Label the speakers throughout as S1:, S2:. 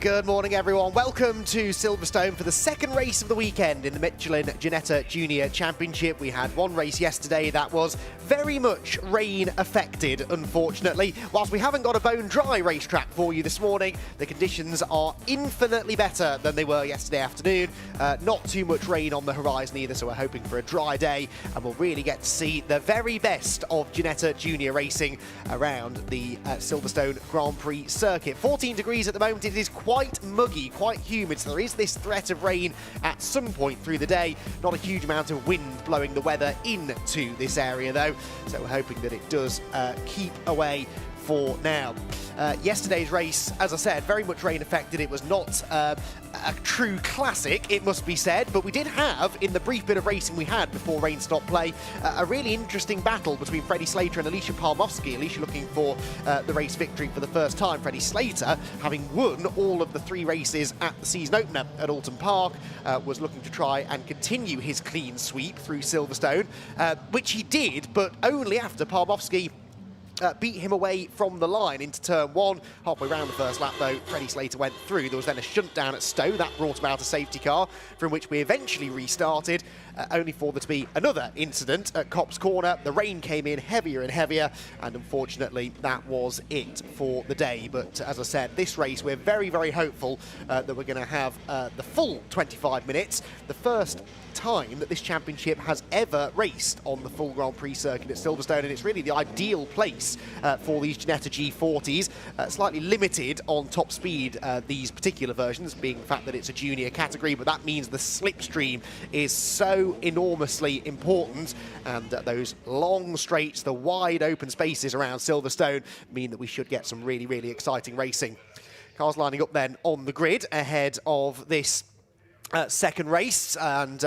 S1: Good morning, everyone. Welcome to Silverstone for the second race of the weekend in the Michelin Ginetta Junior Championship. We had one race yesterday that was very much rain affected, unfortunately. Whilst we haven't got a bone dry racetrack for you this morning, the conditions are infinitely better than they were yesterday afternoon. Not too much rain on the horizon either, so we're hoping for a dry day, and we'll really get to see the very best of Ginetta Junior racing around the Silverstone Grand Prix circuit. 14 degrees at the moment. It is quite muggy, quite humid, so there is this threat of rain at some point through the day. Not a huge amount of wind blowing the weather into this area though, so we're hoping that it does keep away for now. Yesterday's race, as I said, very much rain affected. It was not a true classic, it must be said, but we did have, in the brief bit of racing we had before rain stopped play, a really interesting battle between Freddie Slater and Alicia Palmowski. Alicia looking for the race victory for the first time. Freddie Slater, having won all of the 3 races at the season opener at Alton Park, was looking to try and continue his clean sweep through Silverstone, which he did, but only after Palmowski beat him away from the line into turn 1. Halfway around the first lap, though, Freddie Slater went through. There was then a shunt down at Stowe. That brought about a safety car, from which we eventually restarted, only for there to be another incident at Copse Corner. The rain came in heavier and heavier, and unfortunately, that was it for the day. But as I said, this race, we're very, very hopeful that we're going to have the full 25 minutes. The first time that this championship has ever raced on the full Grand Prix circuit at Silverstone, and it's really the ideal place for these Ginetta G40s. Slightly limited on top speed, these particular versions, being the fact that it's a junior category, but that means the slipstream is so enormously important, and those long straights, the wide open spaces around Silverstone mean that we should get some really, really exciting racing. Cars lining up then on the grid ahead of this second race, and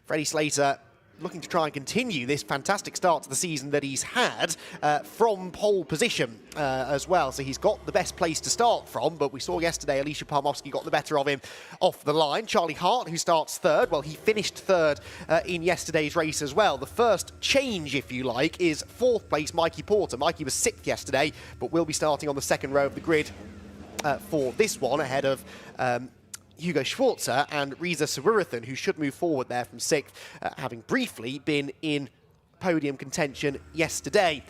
S1: Freddie Slater looking to try and continue this fantastic start to the season that he's had from pole position as well. So he's got the best place to start from, but we saw yesterday Alicia Palmowski got the better of him off the line. Charlie Hart, who starts third, well, he finished third in yesterday's race as well. The first change, if you like, is 4th place Mikey Porter. Mikey was 6th yesterday, but will be starting on the second row of the grid for this one, ahead of Hugo Schwarzer and Reza Sarurathan, who should move forward there from 6th, having briefly been in podium contention yesterday.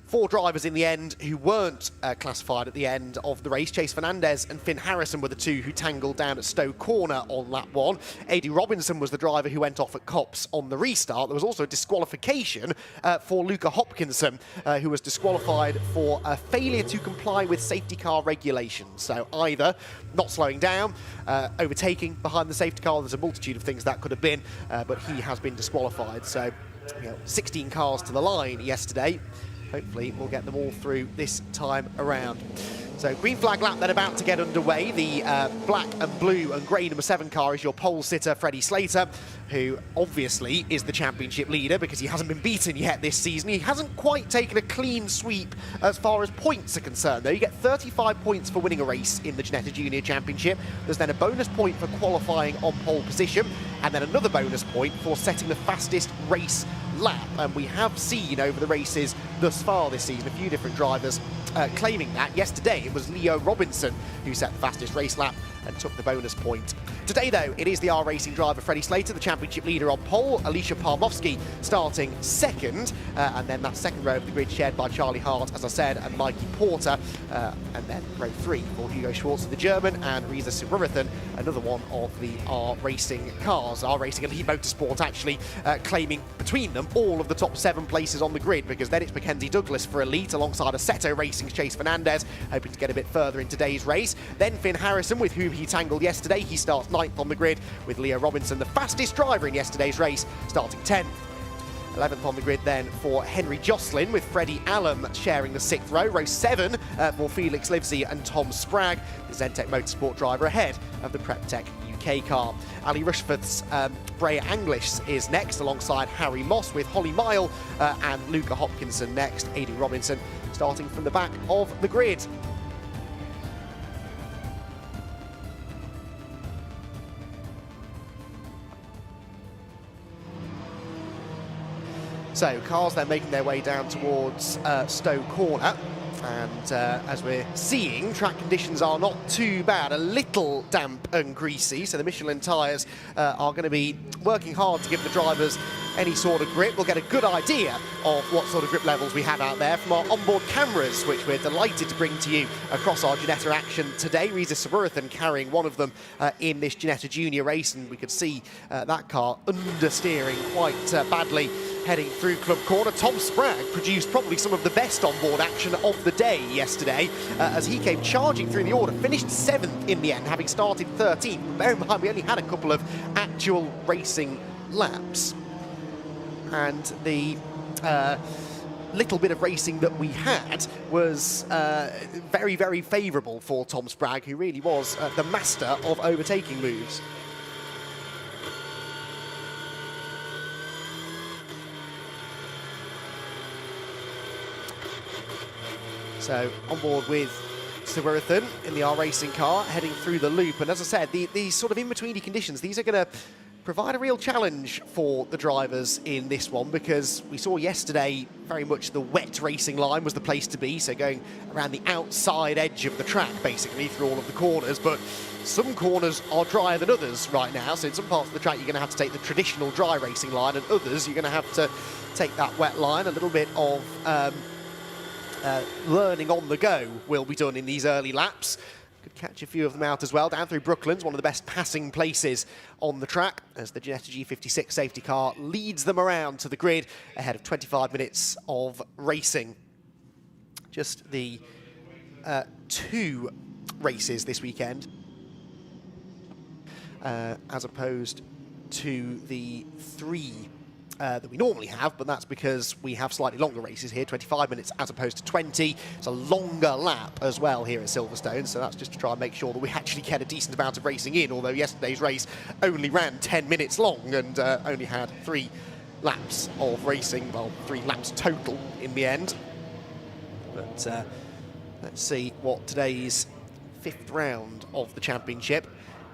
S1: 4 drivers in the end who weren't classified at the end of the race. Chase Fernandez and Finn Harrison were the 2 who tangled down at Stowe Corner on lap 1. Adi Robinson was the driver who went off at Copse on the restart. There was also a disqualification for Luca Hopkinson, who was disqualified for a failure to comply with safety car regulations. So either not slowing down, overtaking behind the safety car, there's a multitude of things that could have been, but he has been disqualified. So 16 cars to the line yesterday. Hopefully we'll get them all through this time around. So green flag lap then about to get underway. The black and blue and grey number 7 car is your pole sitter, Freddie Slater, who obviously is the championship leader because he hasn't been beaten yet this season. He hasn't quite taken a clean sweep as far as points are concerned, though. You get 35 points for winning a race in the Ginetta Junior Championship. There's then a bonus point for qualifying on pole position, and then another bonus point for setting the fastest race lap. And we have seen over the races thus far this season a few different drivers claiming that. Yesterday it was Leo Robinson who set the fastest race lap and took the bonus point. Today, though, it is the R-Racing driver Freddie Slater, the championship leader on pole. Alicia Palmowski starting 2nd, and then that second row of the grid shared by Charlie Hart, as I said, and Mikey Porter, and then row 3 for Hugo Schwarzer, the German, and Reza Sarurathan, another one of the R-Racing cars. R-Racing Elite Motorsport actually claiming between them all of the top 7 places on the grid, because then it's Mackenzie Douglas for Elite alongside Assetto Racing's Chase Fernandez, hoping to get a bit further in today's race. Then Finn Harrison, with whom he tangled yesterday. He starts 9th on the grid, with Leo Robinson, the fastest driver in yesterday's race, starting 10th. 11th on the grid then for Henry Jocelyn, with Freddie Allen sharing the 6th row. Row 7 for Felix Livesey and Tom Spragg, the Zentech Motorsport driver, ahead of the PrepTech UK car. Ali Rushforth's Brea Anglish is next, alongside Harry Moss, with Holly Mile and Luca Hopkinson next. Adi Robinson starting from the back of the grid. So cars then making their way down towards Stowe Corner. And as we're seeing, track conditions are not too bad, a little damp and greasy, so the Michelin tyres are going to be working hard to give the drivers any sort of grip. We'll get a good idea of what sort of grip levels we have out there from our onboard cameras, which we're delighted to bring to you across our Ginetta action today. Reza Saburathan carrying one of them in this Ginetta Junior race, and we could see that car understeering quite badly heading through Club Corner. Tom Spragg produced probably some of the best onboard action of the day yesterday as he came charging through the order, finished 7th in the end, having started 13th. Bear in mind, we only had a couple of actual racing laps. And the little bit of racing that we had was very, very favourable for Tom Spragg, who really was the master of overtaking moves. So on board with Saburathan in the R Racing car, heading through the loop. And as I said, these sort of in-betweeny conditions, these are going to provide a real challenge for the drivers in this one, because we saw yesterday very much the wet racing line was the place to be, so going around the outside edge of the track basically through all of the corners. But some corners are drier than others right now, so in some parts of the track you're going to have to take the traditional dry racing line, and others you're going to have to take that wet line. A little bit of learning on the go will be done in these early laps. Could catch a few of them out as well. Down through Brooklands, one of the best passing places on the track, as the Ginetta G56 safety car leads them around to the grid ahead of 25 minutes of racing. Just the 2 races this weekend, as opposed to the 3 that we normally have, but that's because we have slightly longer races here, 25 minutes as opposed to 20. It's a longer lap as well here at Silverstone, so that's just to try and make sure that we actually get a decent amount of racing in, although yesterday's race only ran 10 minutes long and only had 3 laps of racing, well, 3 laps total in the end. But let's see what today's 5th round of the championship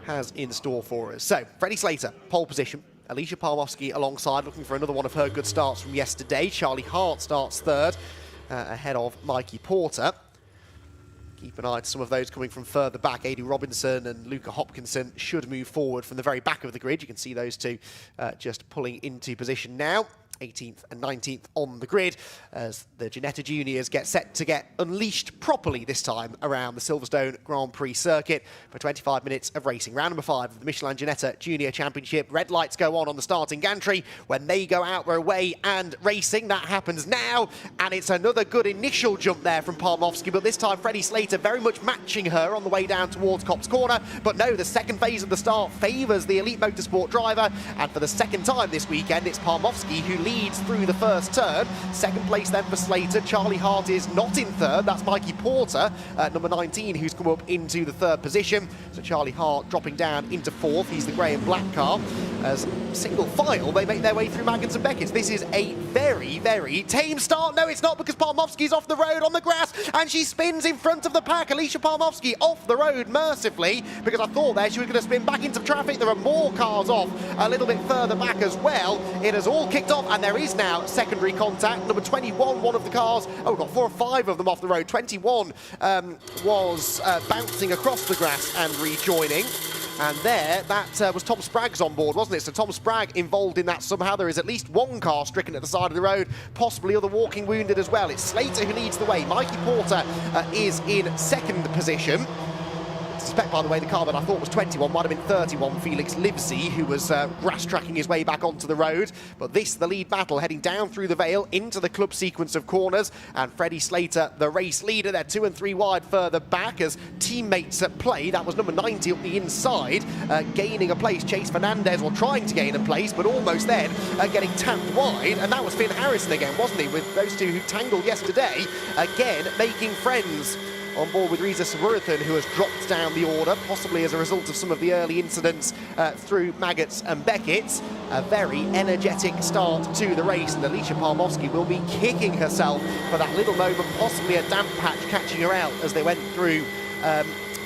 S1: has in store for us. So, Freddie Slater, pole position. Alicia Palmowski alongside, looking for another one of her good starts from yesterday. Charlie Hart starts 3rd, ahead of Mikey Porter. Keep an eye to some of those coming from further back. Adi Robinson and Luca Hopkinson should move forward from the very back of the grid. You can see those two just pulling into position now. 18th and 19th on the grid as the Ginetta Juniors get set to get unleashed properly this time around the Silverstone Grand Prix circuit for 25 minutes of racing. Round number 5 of the Michelin Ginetta Junior Championship. Red lights go on the starting gantry. When they go out, we're away and racing. That happens now, and it's another good initial jump there from Palmowski, but this time Freddie Slater very much matching her on the way down towards Copse Corner. But no, the second phase of the start favours the Elite Motorsport driver, and for the second time this weekend, it's Palmowski who leads through the first turn. Second place then for Slater. Charlie Hart is not in 3rd. That's Mikey Porter, number 19, who's come up into the 3rd position. So Charlie Hart dropping down into 4th. He's the grey and black car. As single file, they make their way through Maggotts and Beckett's. This is a very, very tame start. No, it's not, because Palmowski's off the road on the grass, and she spins in front of the pack. Alicia Palmowski off the road mercifully, because I thought there she was going to spin back into traffic. There are more cars off a little bit further back as well. It has all kicked off, and there is now secondary contact. Number 21, one of the cars, we've got 4 or 5 of them off the road. 21 was bouncing across the grass and rejoining. And there, that was Tom Spragg's on board, wasn't it? So Tom Spragg involved in that somehow. There is at least 1 car stricken at the side of the road, possibly other walking wounded as well. It's Slater who leads the way. Mikey Porter is in 2nd position. I suspect, by the way, the car that I thought was 21 might have been 31, Felix Livesey, who was grass-tracking his way back onto the road. But this, the lead battle, heading down through the Vale into the club sequence of corners. And Freddie Slater, the race leader, they're 2 and 3 wide further back as teammates at play. That was number 90 up the inside, gaining a place. Chase Fernandez, or trying to gain a place, but almost then getting tapped wide. And that was Finn Harrison again, wasn't he, with those two who tangled yesterday, again making friends. On board with Reza Saburathan, who has dropped down the order, possibly as a result of some of the early incidents through Maggotts and Beckett's. A very energetic start to the race, and Alicia Palmowski will be kicking herself for that little moment, possibly a damp patch catching her out as they went through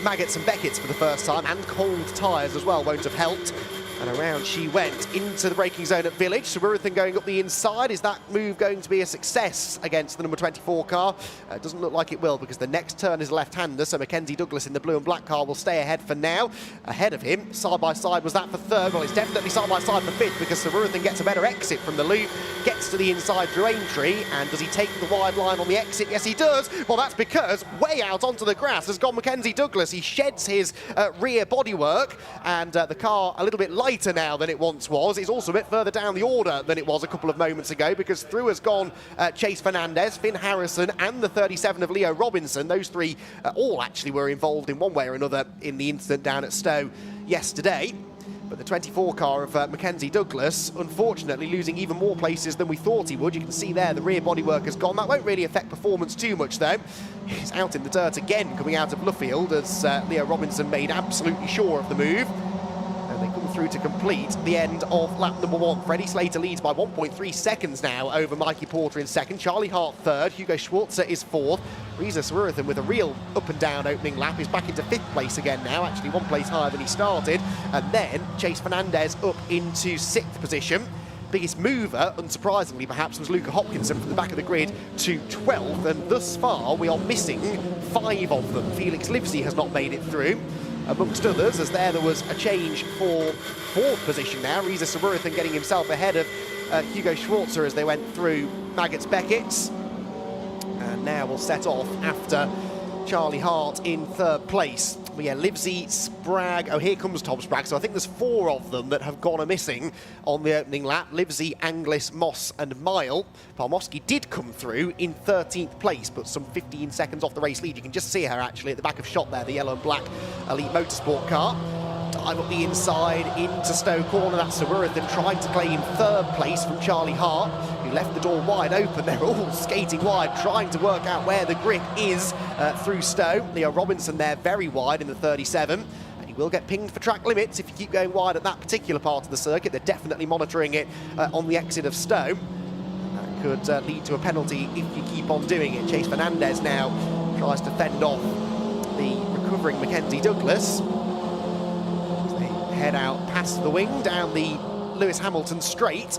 S1: Maggotts and Beckett's for the first time, and cold tyres as well won't have helped. And around she went into the braking zone at Village. Saburathan going up the inside. Is that move going to be a success against the number 24 car? It doesn't look like it will, because the next turn is left-hander, so Mackenzie Douglas in the blue and black car will stay ahead for now. Ahead of him, side-by-side, was that for third? Well, it's definitely side-by-side for fifth, because Saburathan gets a better exit from the loop, gets to the inside through Aintree, and does he take the wide line on the exit? Yes, he does. Well, that's because way out onto the grass has gone Mackenzie Douglas. He sheds his rear bodywork, and the car a little bit lighter now than it once was. It's also a bit further down the order than it was a couple of moments ago, because through has gone Chase Fernandez, Finn Harrison, and the 37 of Leo Robinson. Those three all actually were involved in one way or another in the incident down at Stowe yesterday. But the 24 car of Mackenzie Douglas, unfortunately, losing even more places than we thought he would. You can see there the rear bodywork has gone. That won't really affect performance too much, though. He's out in the dirt again coming out of Luffield, as Leo Robinson made absolutely sure of the move. And they come through to complete the end of lap number 1. Freddie Slater leads by 1.3 seconds now over Mikey Porter in second. Charlie Hart third. Hugo Schwarzer is fourth. Reza Saburathan with a real up and down opening lap is back into fifth place again now, actually one place higher than he started. And then Chase Fernandez up into sixth position. Biggest mover, unsurprisingly perhaps, was Luca Hopkinson from the back of the grid to 12th, and thus far we are missing 5 of them. Felix Livesey has not made it through, amongst others, as there was a change for 4th position now. Reza Saburathan getting himself ahead of Hugo Schwarzer as they went through Maggots Beckett's. And now we'll set off after Charlie Hart in 3rd place. Well, yeah, Livesey, Spragg, oh, here comes Tom Spragg. So I think there's 4 of them that have gone missing on the opening lap. Livesey, Anglis, Moss and Mile. Palmowski did come through in 13th place, but some 15 seconds off the race lead. You can just see her actually at the back of shot there, the yellow and black Elite Motorsport car. Dive up the inside into Stowe Corner. That's Saburathan trying to claim 3rd place from Charlie Hart, who left the door wide open. They're all skating wide, trying to work out where the grip is through Stowe. Leo Robinson there very wide in the 37. And he will get pinged for track limits if you keep going wide at that particular part of the circuit. They're definitely monitoring it on the exit of Stowe. That could lead to a penalty if you keep on doing it. Chase Fernandez now tries to fend off the recovering Mackenzie Douglas. Head out past the wing, down the Lewis Hamilton straight,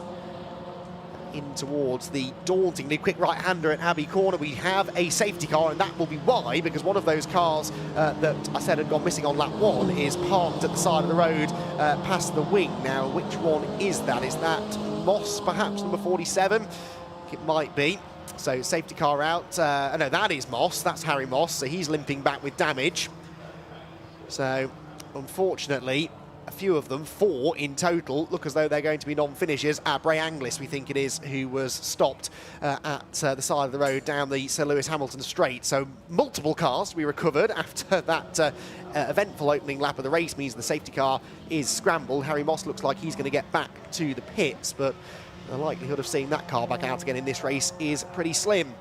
S1: in towards the dauntingly quick right-hander at Abbey Corner. We have a safety car, and that will be why, because one of those cars that I said had gone missing on lap 1 is parked at the side of the road past the wing. Now, which one is that? Is that Moss, perhaps, number 47? It might be. So, safety car out. No, that is Moss. That's Harry Moss, so he's limping back with damage. So, unfortunately, a few of them, 4 in total, look as though they're going to be non-finishers. Bray Anglis, we think it is, who was stopped at the side of the road down the Sir Lewis Hamilton straight. So multiple cars we recovered after that eventful opening lap of the race. Means the safety car is scrambled. Harry Moss looks like he's going to get back to the pits, but the likelihood of seeing that car back out again in this race is pretty slim.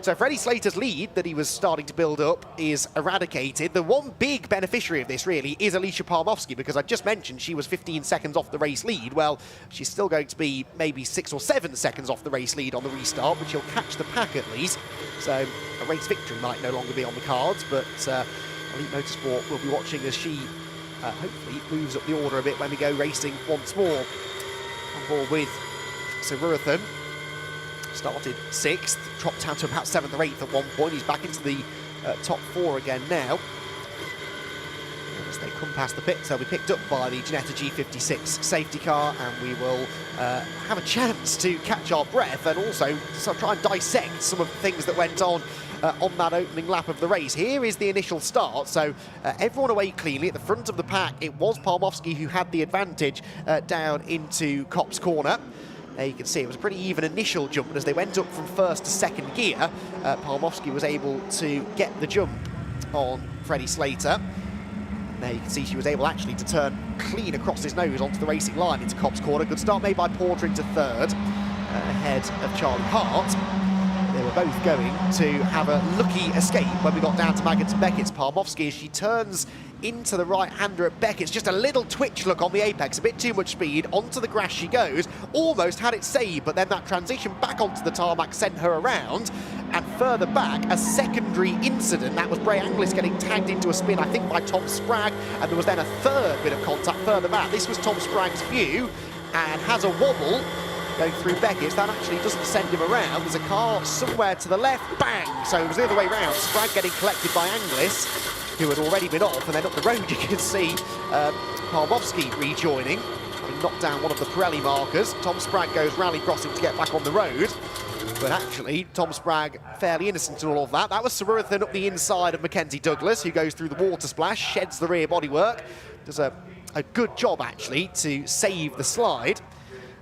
S1: So Freddie Slater's lead that he was starting to build up is eradicated. The one big beneficiary of this, really, is Alicia Palmowski, because I just mentioned she was 15 seconds off the race lead. Well, she's still going to be maybe 6 or 7 seconds off the race lead on the restart, but she'll catch the pack at least. So a race victory might no longer be on the cards, but Elite Motorsport will be watching as she hopefully moves up the order a bit when we go racing once more. On board with Saburathan. Started 6th, dropped down to about 7th or 8th at one point. He's back into the top 4 again now. And as they come past the pits, they'll be picked up by the Ginetta G56 safety car, and we will have a chance to catch our breath and also sort of try and dissect some of the things that went on that opening lap of the race. Here is the initial start, so everyone away cleanly at the front of the pack. It was Palmowski who had the advantage down into Copse Corner. There you can see it was a pretty even initial jump, but as they went up from 1st to 2nd gear, Palmowski was able to get the jump on Freddie Slater. There you can see she was able actually to turn clean across his nose onto the racing line into Copse Corner. Good start made by Porter into 3rd, ahead of Charlie Hart. They were both going to have a lucky escape when we got down to Maggots Beckett's. Palmowski, as she turns into the right-hander at Beckett's, just a little twitch look on the apex, a bit too much speed, onto the grass she goes, almost had it saved, but then that transition back onto the tarmac sent her around, And further back, a secondary incident. That was Bray Anglis getting tagged into a spin, I think, by Tom Spragg. And there was then a third bit of contact further back. This was Tom Spragg's view and has a wobble going through Beckett's. That actually doesn't send him around. There's a car somewhere to the left. Bang! So it was the other way round. Spragg getting collected by Anglis, who had already been off. And then up the road, you can see Parmovsky rejoining, having knocked down one of the Pirelli markers. Tom Spragg goes rally crossing to get back on the road. But actually, Tom Spragg fairly innocent in all of that. That was Sawurthan up the inside of Mackenzie Douglas, who goes through the water splash, sheds the rear bodywork. Does a good job, actually, to save the slide,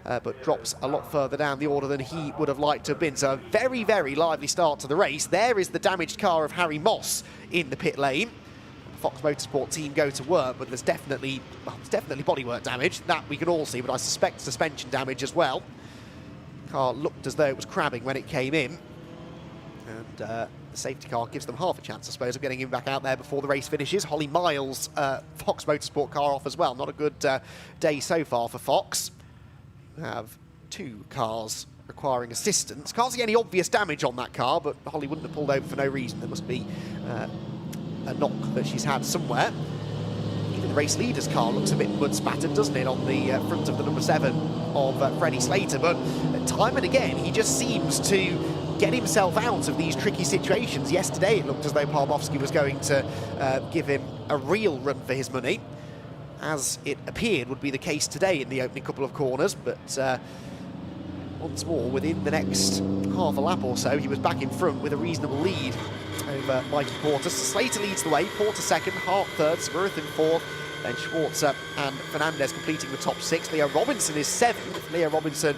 S1: but drops a lot further down the order than he would have liked to have been. So a very, very lively start to the race. There is the damaged car of Harry Moss in the pit lane. The Fox Motorsport team go to work, but there's definitely bodywork damage. That we can all see, but I suspect suspension damage as well. Car looked as though it was crabbing when it came in, and the safety car gives them half a chance, I suppose, of getting him back out there before the race finishes. Holly Miles' Fox Motorsport car off as well. Not a good day so far for Fox. We have two cars requiring assistance. Can't see any obvious damage on that car, but Holly wouldn't have pulled over for no reason. There must be a knock that she's had somewhere. Even the race leader's car looks a bit mud spattered, doesn't it, on the front of the number 7 of Freddie Slater. But time and again, he just seems to get himself out of these tricky situations. Yesterday, it looked as though Parmovsky was going to give him a real run for his money, as it appeared would be the case today in the opening couple of corners. But once more, within the next half a lap or so, he was back in front with a reasonable lead over Mikey Porter. Slater leads the way, Porter second, Hart third, Sawurthan fourth, then Schwarzer and Fernandez completing the top 6. Leo Robinson is 7th. Leo Robinson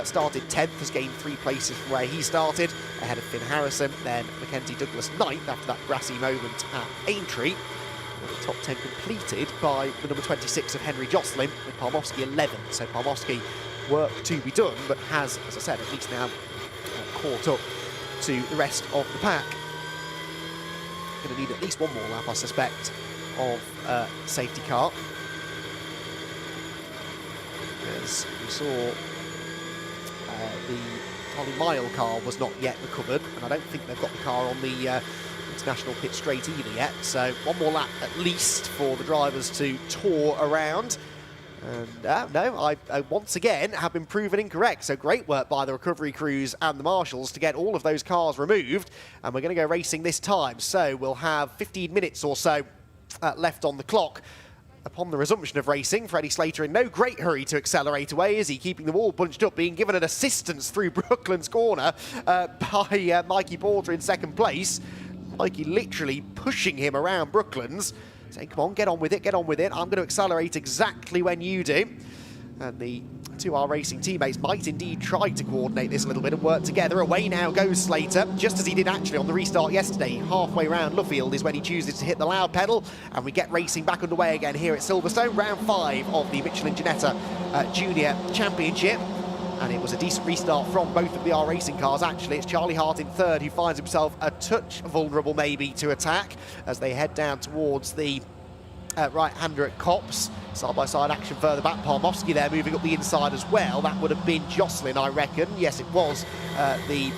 S1: started 10th, has gained 3 places from where he started, ahead of Finn Harrison. Then Mackenzie Douglas 9th after that brassy moment at Aintree. And the top 10 completed by the number 26 of Henry Jocelyn, with Parmovsky 11th. So Parmovsky, work to be done, but has, as I said, at least now caught up to the rest of the pack. Going to need at least one more lap, I suspect, of safety car. As we saw, the Holly Mile car was not yet recovered, and I don't think they've got the car on the international pit straight either yet. So one more lap at least for the drivers to tour around. And no, I once again have been proven incorrect. So great work by the recovery crews and the marshals to get all of those cars removed. And we're going to go racing this time. So we'll have 15 minutes or so left on the clock upon the resumption of racing. Freddie Slater in no great hurry to accelerate away, is he? Keeping them all bunched up, being given an assistance through Brooklands corner by Mikey Porter in second place. Mikey literally pushing him around Brooklands, saying, come on, get on with it, I'm going to accelerate exactly when you do. And the 2R Racing teammates might indeed try to coordinate this a little bit and work together. Away now goes Slater, just as he did actually on the restart yesterday. Halfway round Luffield is when he chooses to hit the loud pedal, and we get racing back underway again here at Silverstone. Round 5 of the Michelin Ginetta Junior Championship. And it was a decent restart from both of the R Racing cars, actually. It's Charlie Hart in third, who finds himself a touch vulnerable, maybe, to attack as they head down towards the right-hander at Copse. Side-by-side action further back. Parmovsky there moving up the inside as well. That would have been Jocelyn, I reckon. Yes, it was the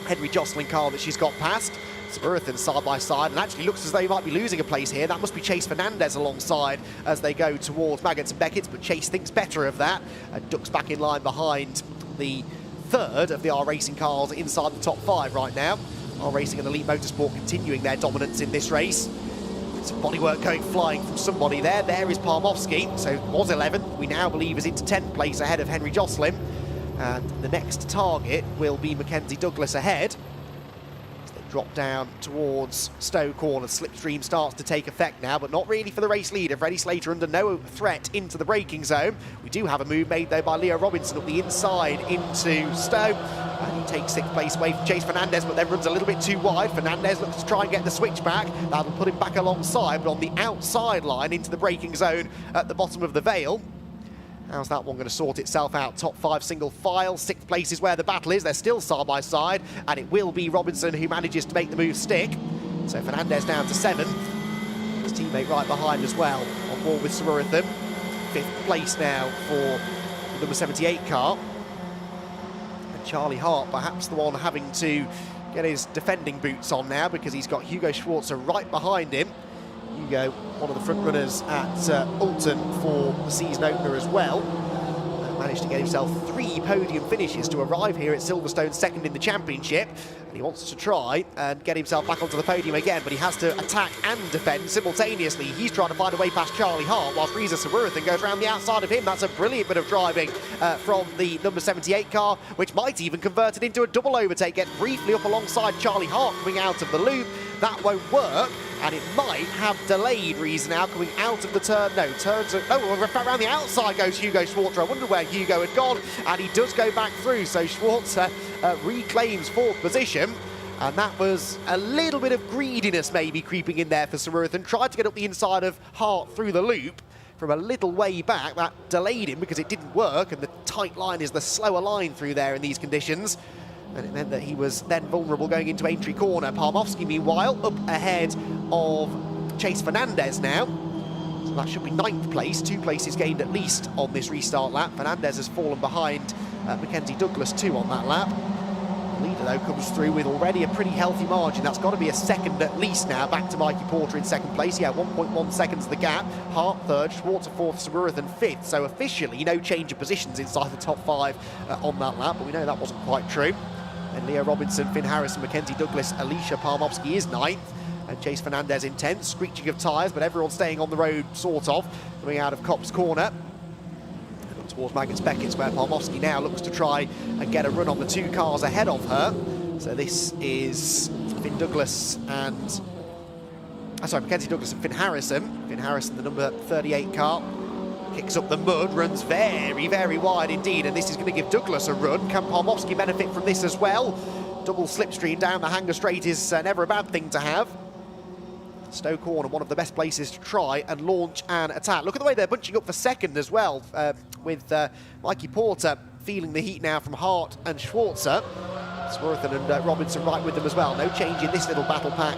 S1: Henry Jocelyn car that she's got past. Sawurthan side-by-side, and actually looks as though he might be losing a place here. That must be Chase Fernandez alongside as they go towards Maggots and Beckett's, but Chase thinks better of that and ducks back in line behind the third of the R Racing cars inside the top 5 right now. R Racing and Elite Motorsport continuing their dominance in this race. Some bodywork going flying from somebody there. There is Parmovsky, so was 11th. We now believe is into 10th place ahead of Henry Jocelyn. And the next target will be Mackenzie Douglas ahead. Drop down towards Stowe corner. Slipstream starts to take effect now, but not really for the race leader. Freddie Slater under no threat into the braking zone. We do have a move made, though, by Leo Robinson up the inside into Stowe. And he takes 6th place away from Chase Fernandez, but then runs a little bit too wide. Fernandez looks to try and get the switch back. That'll put him back alongside, but on the outside line into the braking zone at the bottom of the Vale. How's that one going to sort itself out? Top 5 single file, 6th place is where the battle is. They're still side by side, and it will be Robinson who manages to make the move stick. So Fernandez down to 7th. His teammate right behind as well, on board with Sawurthan. 5th place now for the number 78 car. And Charlie Hart, perhaps the one having to get his defending boots on now because he's got Hugo Schwarzer right behind him. Hugo, one of the front runners at Alton for the season opener as well. Managed to get himself 3 podium finishes to arrive here at Silverstone second in the championship. And he wants to try and get himself back onto the podium again, but he has to attack and defend simultaneously. He's trying to find a way past Charlie Hart whilst Reza Sawarathan goes around the outside of him. That's a brilliant bit of driving from the number 78 car, which might even convert it into a double overtake. Gets briefly up alongside Charlie Hart coming out of the loop. That won't work, and it might have delayed Reza now coming out of the turn. No, turns around the outside goes Hugo Schwarzer. I wonder where Hugo had gone, and he does go back through, so Schwarzer reclaims 4th position. And that was a little bit of greediness maybe creeping in there for Sawarathan. Tried to get up the inside of Hart through the loop from a little way back. That delayed him because it didn't work, and the tight line is the slower line through there in these conditions. And it meant that he was then vulnerable going into Aintree Corner. Palmowski, meanwhile, up ahead of Chase Fernandez now. So that should be 9th place, 2 places gained at least on this restart lap. Fernandez has fallen behind Mackenzie Douglas too on that lap. The leader, though, comes through with already a pretty healthy margin. That's got to be a second at least now, back to Mikey Porter in 2nd place. Yeah, 1.1 seconds the gap. Hart 3rd, Schwarzer 4th, Sawarathan 5th. So officially no change of positions inside the top 5 on that lap, but we know that wasn't quite true. And Leo Robinson, Finn Harrison, Mackenzie Douglas, Alicia Palmowski is 9th, and Chase Fernandez in 10th. Screeching of tyres, but everyone staying on the road, sort of, coming out of Copse Corner. And up towards Magnus Beckett's, where Palmowski now looks to try and get a run on the 2 cars ahead of her. So this is Finn Douglas and... Mackenzie Douglas and Finn Harrison. Finn Harrison, the number 38 car. Kicks up the mud, runs very, very wide indeed, and this is going to give Douglas a run. Can Palmowski benefit from this as well? Double slipstream down the hanger straight is never a bad thing to have. Stowe Corner, one of the best places to try and launch an attack. Look at the way they're bunching up for second as well, with Mikey Porter feeling the heat now from Hart and Schwarzer. Sawarathan and Robinson right with them as well. No change in this little battle pack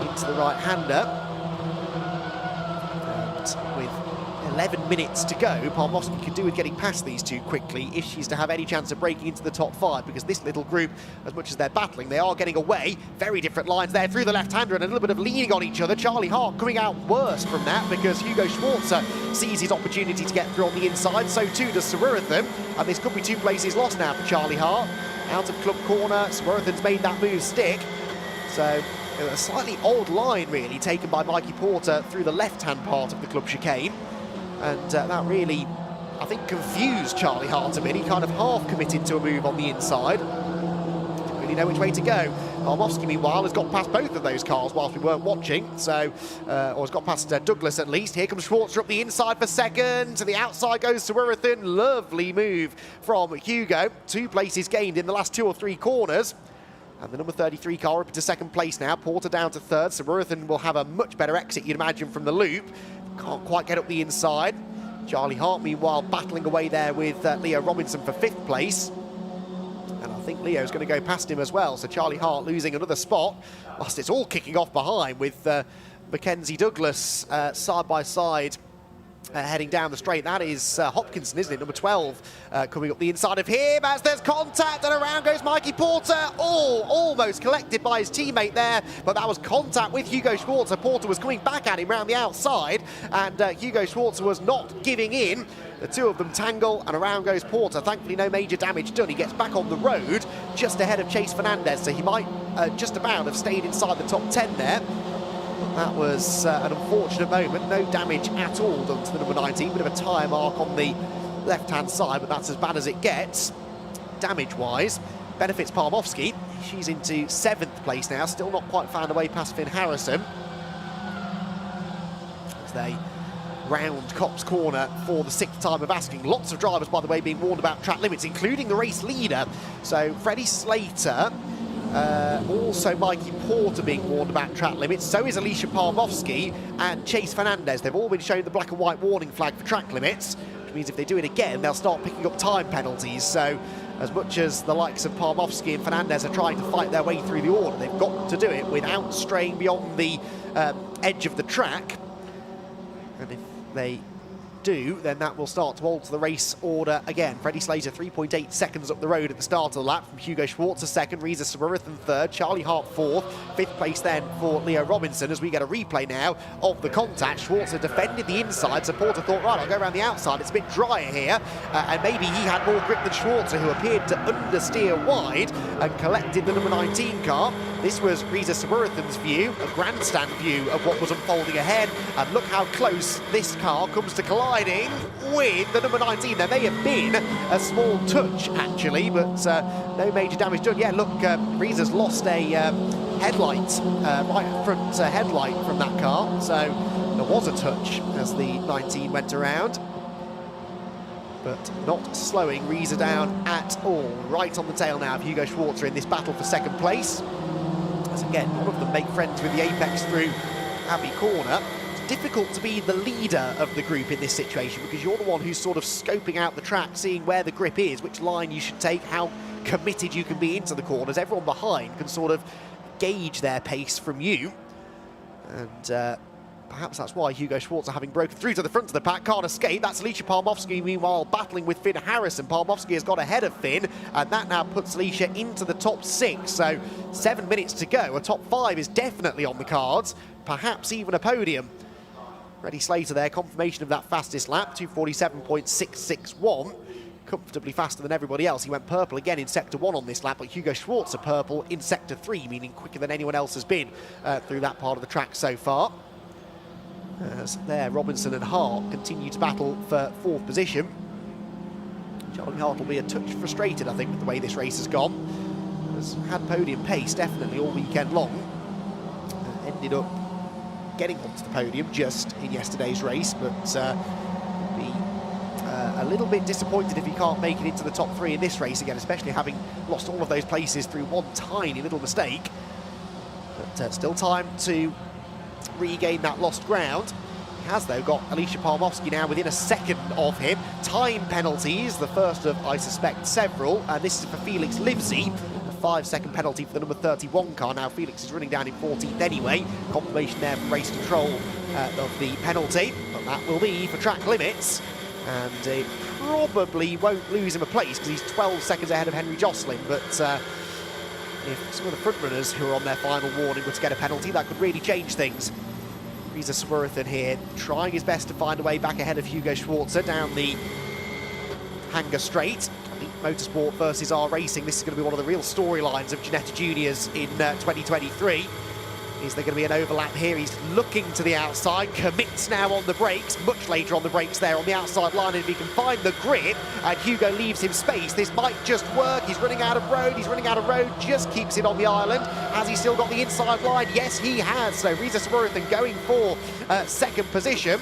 S1: into the right-hander. And with 11 minutes to go, Palmowski could do with getting past these 2 quickly if she's to have any chance of breaking into the top 5, because this little group, as much as they're battling, they are getting away. Very different lines there through the left-hander and a little bit of leaning on each other. Charlie Hart coming out worse from that because Hugo Schwarzer sees his opportunity to get through on the inside, so too does Sawarathan, and this could be 2 places lost now for Charlie Hart. Out of Club Corner, Sawarathan's made that move stick, so a slightly odd line really taken by Mikey Porter through the left-hand part of the club chicane. And that really, I think, confused Charlie Hart a bit. He kind of half committed to a move on the inside. Didn't really know which way to go. Palmowski, meanwhile, has got past both of those cars whilst we weren't watching, so, or has got past Douglas at least. Here comes Schwarzer up the inside for second. To the outside goes Sawarathan. Lovely move from Hugo. 2 places gained in the last 2 or 3 corners. And the number 33 car up into 2nd place now. Porter down to 3rd. Sawarathan will have a much better exit, you'd imagine, from the loop. Can't quite get up the inside. Charlie Hart, meanwhile, battling away there with Leo Robinson for 5th place. And I think Leo's going to go past him as well. So Charlie Hart losing another spot. Whilst it's all kicking off behind with Mackenzie Douglas side by side. Heading down the straight. That is Hopkinson, isn't it? Number 12 coming up the inside of him as there's contact, and around goes Mikey Porter. Almost collected by his teammate there, but that was contact with Hugo Schwarzer. Porter was coming back at him round the outside, and Hugo Schwarzer was not giving in. The 2 of them tangle, and around goes Porter. Thankfully, no major damage done. He gets back on the road just ahead of Chase Fernandez, so he might just about have stayed inside the top 10 there. That was an unfortunate moment. No damage at all done to the number 19. Bit of a tyre mark on the left-hand side, but that's as bad as it gets. Damage-wise, benefits Palmowski. She's into 7th place now. Still not quite found a way past Finn Harrison. As they round Copse Corner for the 6th time of asking. Lots of drivers, by the way, being warned about track limits, including the race leader. So Freddie Slater... also Mikey Porter being warned about track limits. So is Alicia Palmowski and Chase Fernandez. They've all been shown the black and white warning flag for track limits, which means if they do it again, they'll start picking up time penalties. So as much as the likes of Palmowski and Fernandez are trying to fight their way through the order, they've got to do it without straying beyond the edge of the track. And if they do, then that will start to alter the race order again. Freddie Slater 3.8 seconds up the road at the start of the lap from Hugo Schwarzer second, Reza Saburathan third, Charlie Hart fourth, fifth place then for Leo Robinson as we get a replay now of the contact. Schwarzer defended the inside, so Porter thought, right, I'll go around the outside, it's a bit drier here, and maybe he had more grip than Schwarzer, who appeared to understeer wide and collected the number 19 car. This was Reza Saburathan's view, a grandstand view of what was unfolding ahead, and look how close this car comes to colliding with the number 19. There may have been a small touch, actually, but no major damage done. Yeah, look, Reza's lost a headlight, right front headlight from that car, so there was a touch as the 19 went around, but not slowing Reza down at all. Right on the tail now of Hugo Schwarzer in this battle for second place. As again, all of them make friends with the apex through Abbey Corner. It's difficult to be the leader of the group in this situation because you're the one who's sort of scoping out the track, seeing where the grip is, which line you should take, how committed you can be into the corners. Everyone behind can sort of gauge their pace from you. And perhaps that's why Hugo Schwarzer, having broken through to the front of the pack, can't escape. That's Alicia Palmowski, meanwhile, battling with Finn Harrison. Palmowski has got ahead of Finn, and that now puts Alicia into the top 6. So 7 minutes to go. A top 5 is definitely on the cards, perhaps even a podium. Freddie Slater there, confirmation of that fastest lap, 2:47.661. Comfortably faster than everybody else. He went purple again in Sector 1 on this lap, but Hugo Schwarzer purple in Sector 3, meaning quicker than anyone else has been through that part of the track so far. As there, Robinson and Hart continue to battle for 4th position. Charlie Hart will be a touch frustrated, I think, with the way this race has gone. Has had podium pace, definitely, all weekend long. Ended up getting onto the podium just in yesterday's race, but be a little bit disappointed if he can't make it into the top 3 in this race again, especially having lost all of those places through one tiny little mistake. But still time to regain that lost ground. He has, though, got Alicia Palmowski now within a second of him. Time penalties, the first of, I suspect, several, and this is for Felix Livesey. A 5-second penalty for the number 31 car. Now Felix is running down in 14th anyway. Confirmation there from race control of the penalty, but that will be for track limits, and it probably won't lose him a place because he's 12 seconds ahead of Henry Jocelyn, but if some of the front runners who are on their final warning were to get a penalty, that could really change things. Reza Saburathan here, trying his best to find a way back ahead of Hugo Schwarzer down the Hanger Straight. I think motorsport versus R Racing, this is going to be one of the real storylines of Ginetta Juniors in 2023. Is there going to be an overlap here? He's looking to the outside, commits now on the brakes, much later on the brakes there on the outside line, and if he can find the grip and Hugo leaves him space, this might just work. He's running out of road, just keeps it on the island. Has he still got the inside line? Yes, he has. So Reza Saburathan going for second position.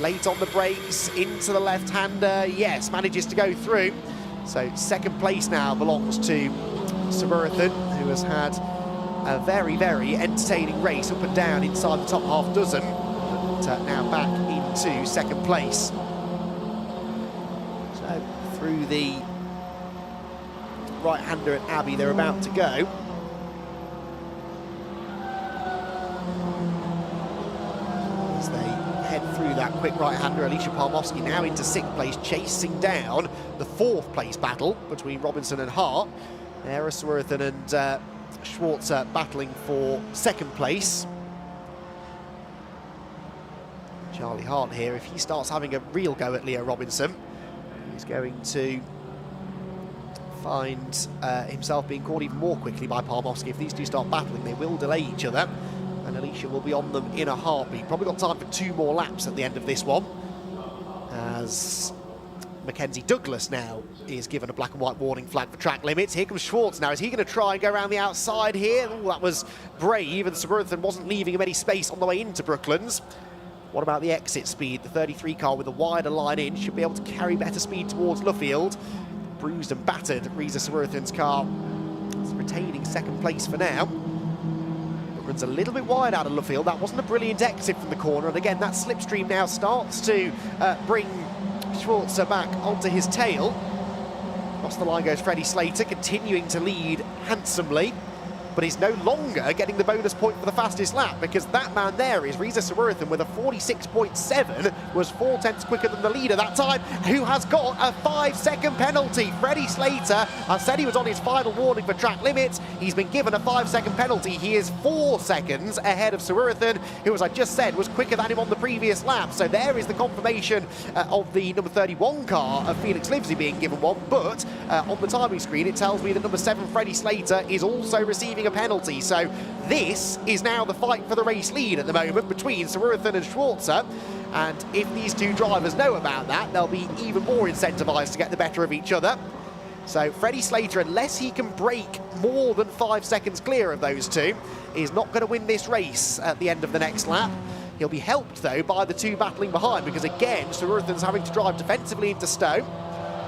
S1: Late on the brakes, into the left-hander, yes, manages to go through. So second place now belongs to Saburathan, who has had a very, very entertaining race up and down inside the top half dozen, but now back into second place. So through the right-hander at Abbey, they're about to go. As they head through that quick right-hander, Alicia Palmowski now into 6th place, chasing down the 4th place battle between Robinson and Hart. There are Saburathan and Schwarzer battling for 2nd place. Charlie Hart here, if he starts having a real go at Leo Robinson, he's going to find himself being caught even more quickly by Palmowski. If these two start battling, they will delay each other, and Alicia will be on them in a heartbeat. Probably got time for 2 more laps at the end of this one, as Mackenzie Douglas now is given a black and white warning flag for track limits. Here comes Schwartz now. Is he going to try and go around the outside here? Ooh, that was brave, and Saburathan wasn't leaving him any space on the way into Brooklands. What about the exit speed? The 33 car with a wider line in should be able to carry better speed towards Luffield. Bruised and battered Reza Saburathan's car is retaining 2nd place for now. It runs a little bit wide out of Luffield. That wasn't a brilliant exit from the corner, and again that slipstream now starts to bring Schwarzer back onto his tail. Across the line goes Freddie Slater, continuing to lead handsomely. but he's no longer getting the bonus point for the fastest lap, because that man there is Reza Sawarathan with a 46.7, was 4/10 quicker than the leader that time, who has got a 5-second penalty. Freddie Slater, I said he was on his final warning for track limits. He's been given a 5-second penalty. He is 4 seconds ahead of Sawarathan, who, as I just said, was quicker than him on the previous lap. So there is the confirmation of the number 31 car of Felix Livesey being given one, but on the timing screen it tells me that number 7 Freddie Slater is also receiving a penalty. So this is now the fight for the race lead at the moment between Sawarathan and Schwarzer. And if these two drivers know about that, they'll be even more incentivised to get the better of each other. So Freddie Slater, unless he can break more than 5 seconds clear of those two, is not going to win this race at the end of the next lap. He'll be helped, though, by the two battling behind, because, again, Sawarathan's having to drive defensively into Stowe.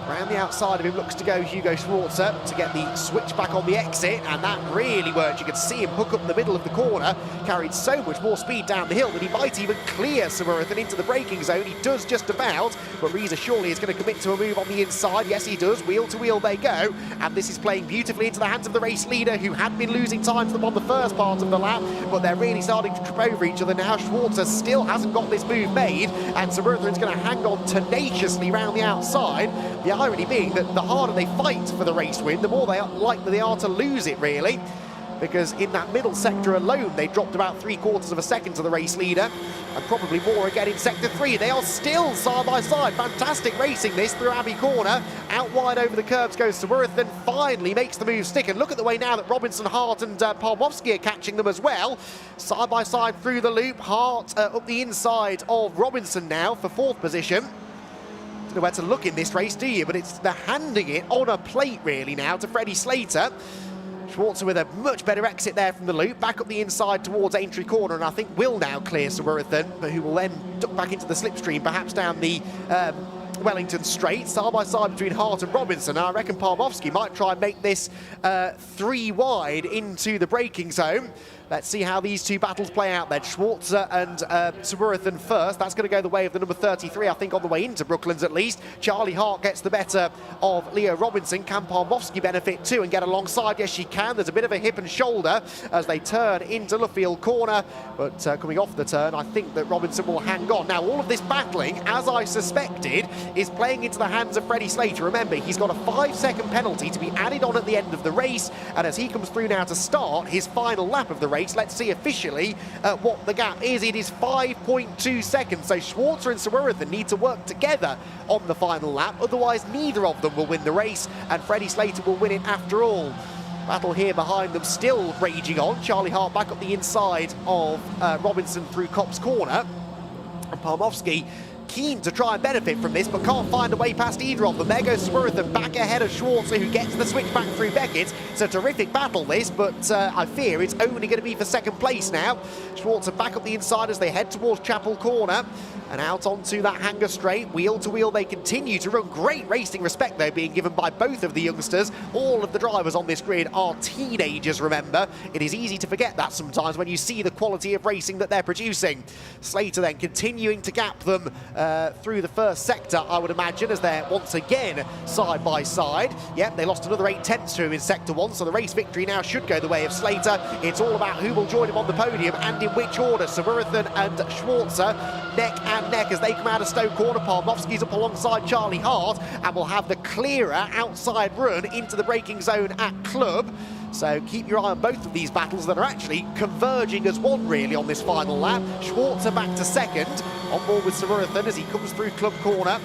S1: Around the outside of him looks to go Hugo Schwarzer to get the switch back on the exit, and that really worked. You could see him hook up the middle of the corner, carried so much more speed down the hill that he might even clear Sawarathan into the braking zone. He does just about, but Reza surely is going to commit to a move on the inside. Yes, he does. Wheel to wheel they go, and this is playing beautifully into the hands of the race leader, who had been losing time to them on the first part of the lap, but they're really starting to trip over each other now. Schwarzer still hasn't got this move made, and Sawarathan's going to hang on tenaciously round the outside. The irony being that the harder they fight for the race win, the more likely they are to lose it, really. Because in that middle sector alone, they dropped about 3/4 of a second to the race leader, and probably more again in sector 3. They are still side by side. Fantastic racing this through Abbey Corner. Out wide over the curbs goes Sawarathan, finally makes the move stick. And look at the way now that Robinson, Hart and Palmovsky are catching them as well. Side by side through the loop. Hart up the inside of Robinson now for 4th position. Don't know where to look in this race, do you? But they're handing it on a plate really now to Freddie Slater. Schwarzer with a much better exit there from the loop, back up the inside towards Aintree Corner, and I think will now clear Sawarathan, but who will then duck back into the slipstream, perhaps down the Wellington Straight, side by side between Hart and Robinson. I reckon Palmovsky might try and make this 3 wide into the braking zone. Let's see how these two battles play out then. Schwarzer and Sawarathan first. That's going to go the way of the number 33, I think, on the way into Brooklands at least. Charlie Hart gets the better of Leo Robinson. Can Palmovsky benefit too and get alongside? Yes, she can. There's a bit of a hip and shoulder as they turn into Luffield Corner. But coming off the turn, I think that Robinson will hang on. Now, all of this battling, as I suspected, is playing into the hands of Freddie Slater. Remember, he's got a 5-second penalty to be added on at the end of the race. And as he comes through now to start his final lap of the race, let's see officially what the gap is. It is 5.2 seconds. So Schwarzer and Sawarathan need to work together on the final lap. Otherwise, neither of them will win the race, and Freddie Slater will win it after all. Battle here behind them still raging on. Charlie Hart back up the inside of Robinson through Copse Corner. And Palmovsky keen to try and benefit from this, but can't find a way past either of them. There goes Sawarathan back ahead of Schwarzer, who gets the switch back through Beckett. It's a terrific battle, this, but I fear it's only going to be for 2nd place now. Schwarzer back up the inside as they head towards Chapel Corner and out onto that Hanger Straight. Wheel to wheel they continue to run. Great racing respect, though, being given by both of the youngsters. All of the drivers on this grid are teenagers, remember. It is easy to forget that sometimes when you see the quality of racing that they're producing. Slater then continuing to gap them through the first sector, I would imagine, as they're once again side by side. Yep, they lost another 8/10 to him in sector 1, so the race victory now should go the way of Slater. It's all about who will join him on the podium and in which order. Sawarathan and Schwarzer neck and neck as they come out of Stowe Corner. Palmovsky's up alongside Charlie Hart and will have the clearer outside run into the braking zone at Club. So keep your eye on both of these battles that are actually converging as one, really, on this final lap. Schwarzer back to 2nd, on board with Sawarathan as he comes through Club Corner.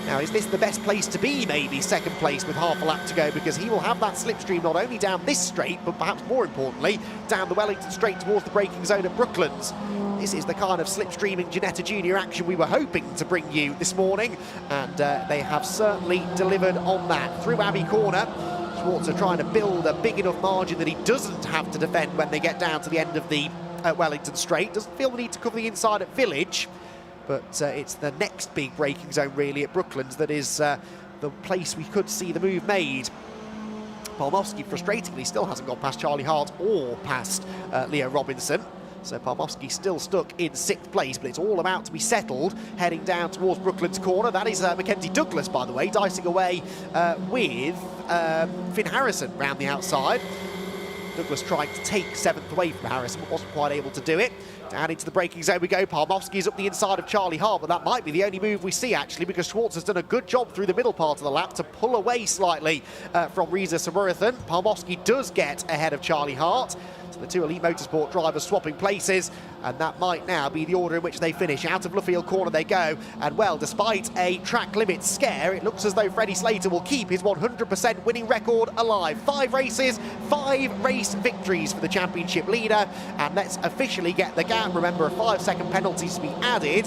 S1: Now, is this the best place to be, maybe 2nd place with half a lap to go? Because he will have that slipstream not only down this straight, but perhaps more importantly, down the Wellington Straight towards the braking zone at Brooklands. This is the kind of slipstreaming Ginetta Junior action we were hoping to bring you this morning, and they have certainly delivered on that. Through Abbey Corner, Schwarzer trying to build a big enough margin that he doesn't have to defend when they get down to the end of the Wellington Straight. Doesn't feel the need to cover the inside at Village, but it's the next big braking zone really at Brooklands that is the place we could see the move made. Palmovsky frustratingly still hasn't gone past Charlie Hart or past Leo Robinson. So Palmovsky still stuck in 6th place, but it's all about to be settled heading down towards Brooklands Corner. That is Mackenzie Douglas, by the way, dicing away with Finn Harrison round the outside. Douglas tried to take 7th away from Harrison, but wasn't quite able to do it. Down into the braking zone we go. Palmowski's up the inside of Charlie Hart, but that might be the only move we see, actually, because Schwartz has done a good job through the middle part of the lap to pull away slightly from Reza Samurathan. Palmowski does get ahead of Charlie Hart. So the two Elite Motorsport drivers swapping places, and that might now be the order in which they finish. Out of Luffield corner they go, and well, despite a track limit scare, it looks as though Freddie Slater will keep his 100% winning record alive. 5 races, 5 race victories for the championship leader, and let's officially get the gap. Remember, a 5-second penalty to be added,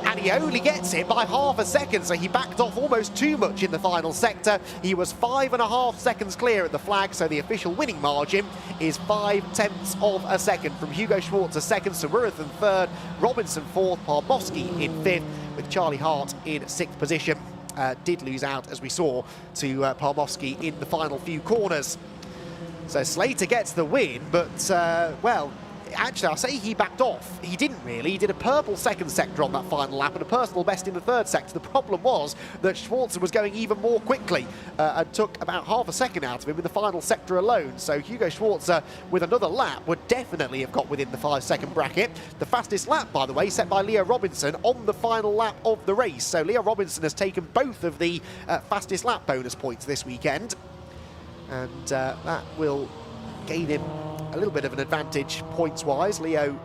S1: and he only gets it by half a second, so he backed off almost too much in the final sector. He was 5.5 seconds clear at the flag, so the official winning margin is 0.5 of a second from Hugo Schwartz second, Samurathan third, Robinson fourth, Palmowski in 5th, with Charlie Hart in 6th position. Did lose out, as we saw, to Palmowski in the final few corners. So Slater gets the win, but, well, actually, I'll say he backed off. He didn't really. He did a purple second sector on that final lap and a personal best in the 3rd sector. The problem was that Schwartz was going even more quickly and took about half a second out of him in the final sector alone. So Hugo Schwartz, with another lap, would definitely have got within the 5-second bracket. The fastest lap, by the way, set by Leo Robinson on the final lap of the race. So Leo Robinson has taken both of the fastest lap bonus points this weekend. And that will gain him a little bit of an advantage points-wise. Leo,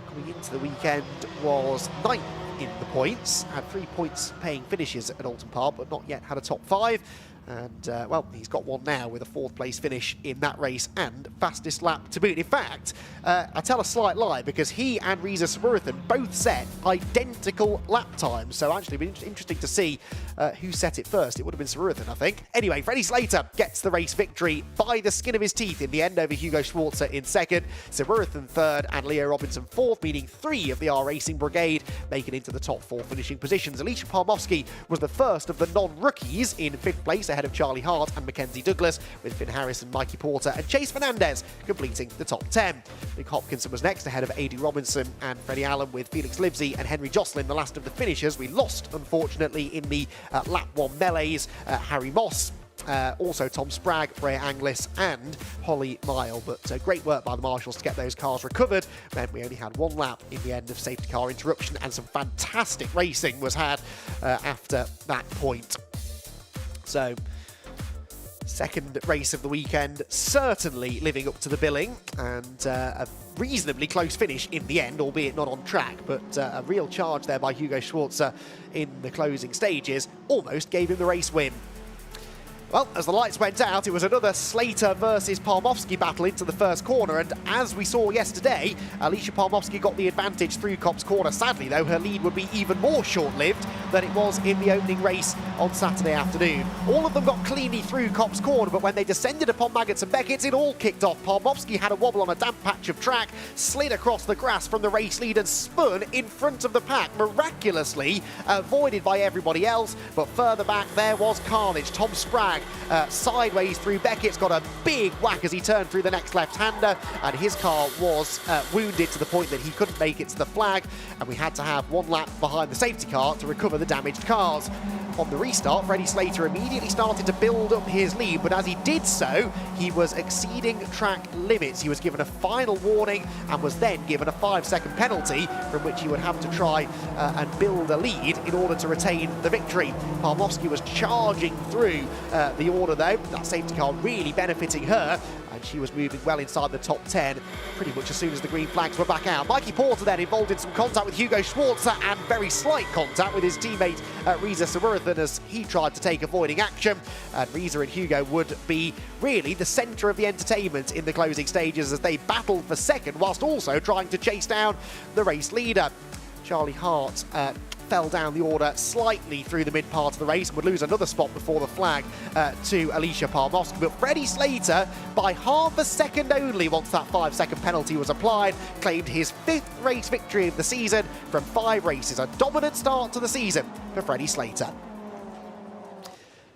S1: coming into the weekend, was 9th in the points, had 3 points paying finishes at Alton Park, but not yet had a top 5. And, well, he's got one now with a 4th place finish in that race and fastest lap to boot. In fact, I tell a slight lie, because he and Reza Samurathan both set identical lap times. So actually, it'd be interesting to see who set it first. It would have been Samurathan, I think. Anyway, Freddie Slater gets the race victory by the skin of his teeth in the end over Hugo Schwartz in 2nd, Samurathan 3rd, and Leo Robinson 4th, meaning 3 of the R Racing Brigade making into the top 4 finishing positions. Alicia Palmowski was the first of the non-rookies in 5th place, ahead of Charlie Hart and Mackenzie Douglas, with Finn Harrison, Mikey Porter and Chase Fernandez completing the top 10. Luke Hopkinson was next, ahead of A.D. Robinson and Freddie Allen, with Felix Livesey and Henry Jocelyn the last of the finishers. We lost, unfortunately, in the lap 1 melees. Harry Moss, also Tom Spragg, Freya Anglis and Holly Mile, but great work by the marshals to get those cars recovered. Meant we only had 1 lap in the end of safety car interruption, and some fantastic racing was had after that point. So, 2nd race of the weekend, certainly living up to the billing, and a reasonably close finish in the end, albeit not on track, but a real charge there by Hugo Schwartz in the closing stages almost gave him the race win. Well, as the lights went out, it was another Slater versus Palmowski battle into the first corner, and as we saw yesterday, Alicia Palmowski got the advantage through Copse Corner. Sadly, though, her lead would be even more short-lived than it was in the opening race on Saturday afternoon. All of them got cleanly through Copse Corner, but when they descended upon Maggots and Beckett's, it all kicked off. Palmowski had a wobble on a damp patch of track, slid across the grass from the race lead and spun in front of the pack, miraculously avoided by everybody else, but further back there was carnage. Tom Spragg sideways through Beckett's, got a big whack as he turned through the next left-hander, and his car was wounded to the point that he couldn't make it to the flag, and we had to have 1 lap behind the safety car to recover the damaged cars. On the restart, Freddie Slater immediately started to build up his lead, but as he did so, he was exceeding track limits. He was given a final warning and was then given a 5-second penalty, from which he would have to try and build a lead in order to retain the victory. Palmowski was charging through the order, though. That safety car really benefiting her, and she was moving well inside the top 10 pretty much as soon as the green flags were back out. Mikey Porter then involved in some contact with Hugo Schwartz and very slight contact with his teammate Reza Samurathan as he tried to take avoiding action, and Reza and Hugo would be really the centre of the entertainment in the closing stages as they battled for 2nd whilst also trying to chase down the race leader. Charlie Hart fell down the order slightly through the mid part of the race and would lose another spot before the flag to Alicia Palmowski. But Freddie Slater, by half a second only once that 5-second penalty was applied, claimed his 5th race victory of the season from 5 races. A dominant start to the season for Freddie Slater.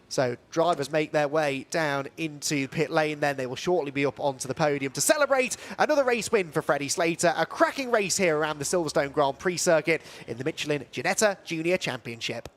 S1: So drivers make their way down into pit lane, then they will shortly be up onto the podium to celebrate another race win for Freddie Slater. A cracking race here around the Silverstone Grand Prix circuit in the Michelin Ginetta Junior Championship.